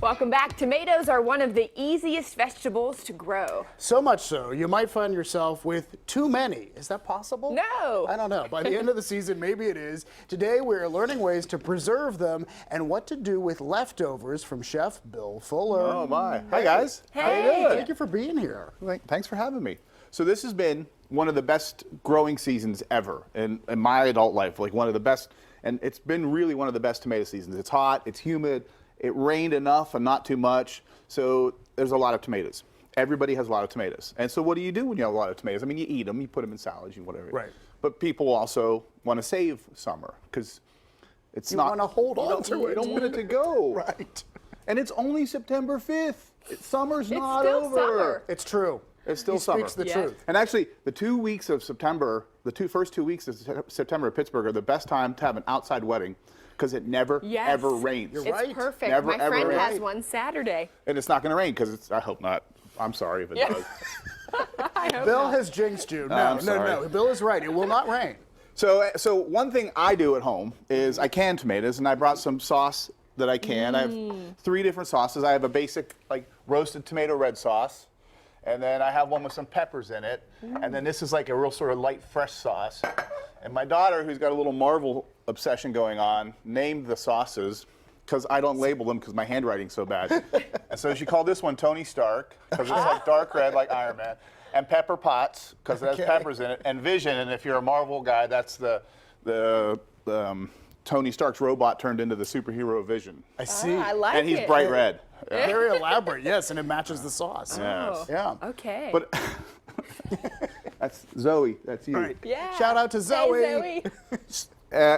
Welcome back. Tomatoes are one of the easiest vegetables to grow. So much so, you might find yourself with too many. Is that possible? No. I don't know. By the end of the season, maybe it is. Today, we're learning ways to preserve them and what to do with leftovers from Chef Bill Fuller. Oh, my. Hi, guys. Hey. How you doing? Thank you for being here. Thanks for having me. So this has been one of the best growing seasons ever in my adult life, like one of the best, and it's been really one of the best tomato seasons. It's hot, it's humid, it rained enough and not too much, so there's a lot of tomatoes. Everybody has a lot of tomatoes. And so what do you do when you have a lot of tomatoes? I mean, you eat them, you put them in salads, and whatever. Right. But people also want to save summer because it's You not. want to hold on to it. You don't want it to go. Right. And it's only September 5th. Summer's not still over. summer. It's true. It's still He summer. speaks the Yes. truth. And actually, the 2 weeks of September, first 2 weeks of September at Pittsburgh are the best time to have an outside wedding because it never, Yes. ever rains. You're It's right. perfect. Never, My ever friend has rain. one Saturday. And it's not going to rain because I hope not. I'm sorry if it Yeah. does. I hope Bill not. has jinxed you. No, I'm no, sorry. no. Bill is right. It will not rain. So one thing I do at home is I can tomatoes, and I brought some sauce that I can. I have 3 different sauces. I have a basic like roasted tomato red sauce, and then I have one with some peppers in it, and then this is like a real sort of light fresh sauce. And my daughter, who's got a little Marvel obsession going on, named the sauces because I don't label them because my handwriting's so bad. And so she called this one Tony Stark because it's like dark red like Iron Man, and Pepper Potts because it has Okay. peppers in it, and Vision. And if you're a Marvel guy, that's the Tony Stark's robot turned into the superhero Vision. I see. I like And he's it. bright red. Yeah. Very elaborate, yes, and it matches the sauce. Yes. Yeah. Okay. But that's Zoe. That's you. Right. yeah. Shout out to Zoe. Hey, Zoe.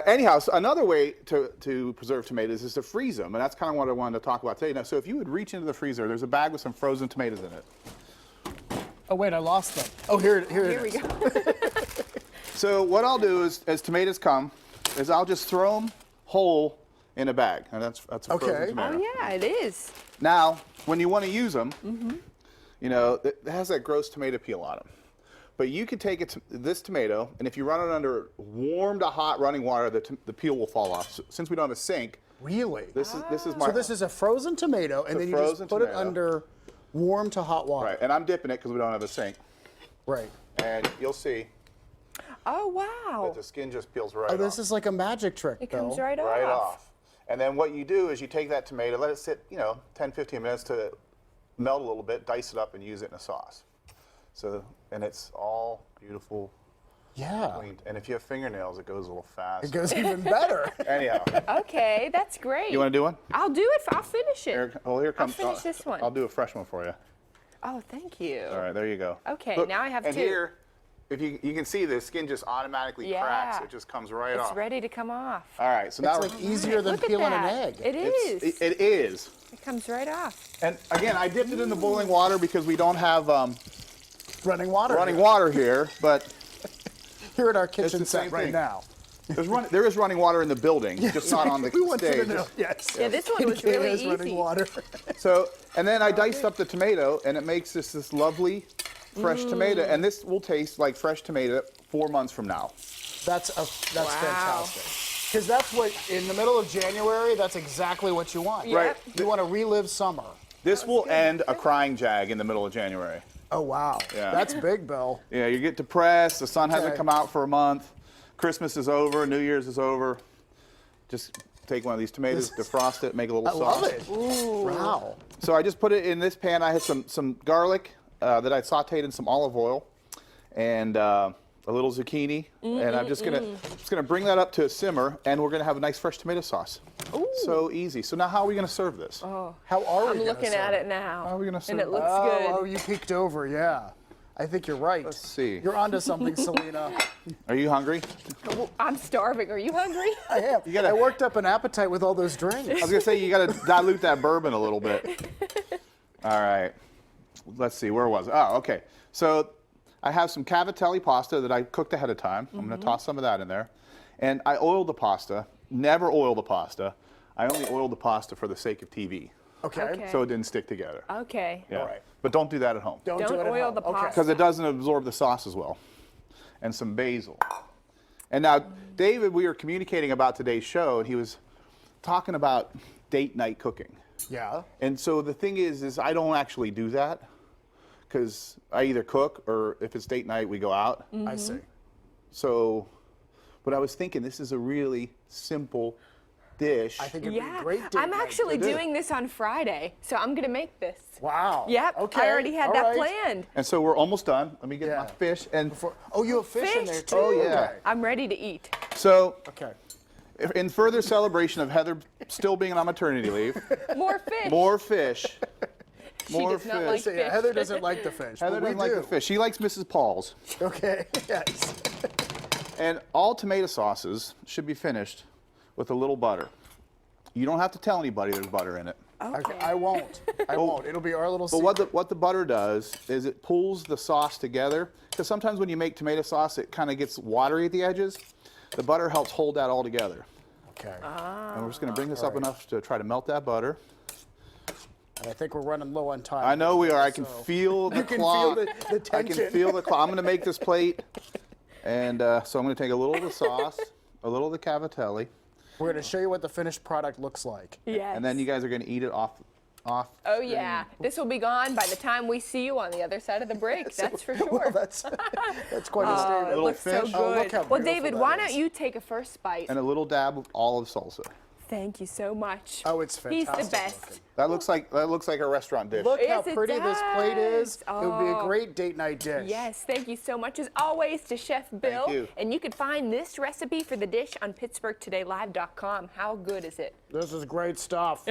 Anyhow, so another way to preserve tomatoes is to freeze them, and that's kind of what I wanted to talk about today. Now, so if you would reach into the freezer, there's a bag with some frozen tomatoes in it. Oh, wait, I lost them. Oh, here it Here we is. go. So what I'll do is, as tomatoes come, is I'll just throw them whole in a bag, and that's a Okay. frozen tomato. Oh, yeah, it is. Now, when you want to use them, you know, it has that gross tomato peel on them. But you could take this tomato, and if you run it under warm to hot running water, the peel will fall off. So, since we don't have a sink, Really? this is my. So this is a frozen tomato, and a then you just frozen put it tomato. under warm to hot water. Right, and I'm dipping it because we don't have a sink. Right. And you'll see Oh, wow. that the skin just peels right Oh, off. this is like a magic trick, It Bill. comes right right off. off. And then what you do is you take that tomato, let it sit, 10, 15 minutes to melt a little bit, dice it up, and use it in a sauce. So, and it's all beautiful, Yeah. cleaned. And if you have fingernails, it goes a little fast. It goes even better. Anyhow, Okay, that's great. you want to do one? I'll do it. I'll finish it. Here comes. finish this one. I'll do a fresh one for you. Oh, thank you. All right, there you go. Okay, Look, now I have and 2. here, if you can see the skin just automatically Yeah. cracks. It just comes right It's off. ready to come off. All right, so now It's like easier than Look at peeling an that. egg. It is. it is. It comes right off. And again, I dipped it in the boiling water because we don't have Running water. running water here, but Here at our the kitchen same set right thing. now. there is running water in the building, just not on the We want you stage. to know. Yes. Yeah, this one was It really is easy. running water. So, and then I diced up the tomato, and it makes this lovely fresh tomato, and this will taste like fresh tomato 4 months from now. That's Wow. fantastic. Because that's what, in the middle of January, that's exactly what you want. Yep. Right. You want to relive summer. This will end a crying jag in the middle of January. Oh, wow. Yeah. That's big, Bill. Yeah, you get depressed, the sun hasn't Okay. come out for a month, Christmas is over, New Year's is over. Just take one of these tomatoes, defrost it, make a little I sauce. love it. Wow. So I just put it in this pan. I had some garlic that I sauteed in some olive oil, and a little zucchini, and I'm just gonna bring that up to a simmer, and we're gonna have a nice fresh tomato sauce. Ooh. So easy. So now, how are we gonna serve this? Oh, How are we I'm gonna looking serve at it now. How are we gonna And serve it it? looks Oh, good. you peeked over, yeah. I think you're right. Let's see. You're onto something, Selena. Are you hungry? Well, I'm starving. Are you hungry? I am. gotta- I worked up an appetite with all those drinks. I was gonna say you gotta dilute that bourbon a little bit. All right. Let's see. Where was it? Oh, okay. So I have some Cavatelli pasta that I cooked ahead of time. I'm gonna toss some of that in there, and I oiled the pasta. Never oil the pasta. I only oiled the pasta for the sake of TV, Okay. so it didn't stick together. Okay. Yeah. All right. But don't do that at home Don't Don't do it at oil home. the Okay. pasta. because it doesn't absorb the sauce as well. And some basil. And now, David, we were communicating about today's show, and he was talking about date night cooking. Yeah. And so the thing is I don't actually do that because I either cook or if it's date night, we go out. I see. So, but I was thinking this is a really simple dish. I think it'd be a Yeah, great date I'm night. actually doing this on Friday, so I'm gonna make this. Wow. Yep, Okay. I already had all that right. planned. And so we're almost done. Let me get Yeah. my fish. And Oh, you have fish in Fish there too. too. Oh, yeah. Okay. I'm ready to eat. so Okay. in further celebration of Heather still being on maternity leave, More fish. more fish. She More does not fish. like So, yeah, fish. Heather doesn't like the fish. Heather but we doesn't like do. the fish. She likes Mrs. Paul's. Okay. Yes. And all tomato sauces should be finished with a little butter. You don't have to tell anybody there's butter in it. Okay. I won't. I won't. It'll be our little But secret. what the butter does is it pulls the sauce together. Because sometimes when you make tomato sauce, it kind of gets watery at the edges. The butter helps hold that all together. Okay. And we're just going to bring this up enough to try to melt that butter. And I think we're running low on time. I know we are. I can So- feel the You can clock. feel the I tension. can feel the clock. I'm going to make this plate. And so I'm going to take a little of the sauce, a little of the Cavatelli, We're going to show you what the finished product looks like. Yes. and then you guys are going to eat it off. Oh yeah, this will be gone by the time we see you on the other side of the break. That's for sure. Well, that's quite a Oh, statement. it Little looks so fish. good. Oh, look how Well, beautiful David, that why is. don't you take a first bite? And a little dab of olive salsa. Thank you so much. Oh, it's fantastic. He's the best. looking. That looks like a restaurant dish. Look how Yes, it pretty this plate is. does. It would be a Oh. great date night dish. Yes, thank you so much as always to Chef Bill. you. And you can find this recipe for the dish on PittsburghTodayLive.com. How good is it? This is great stuff.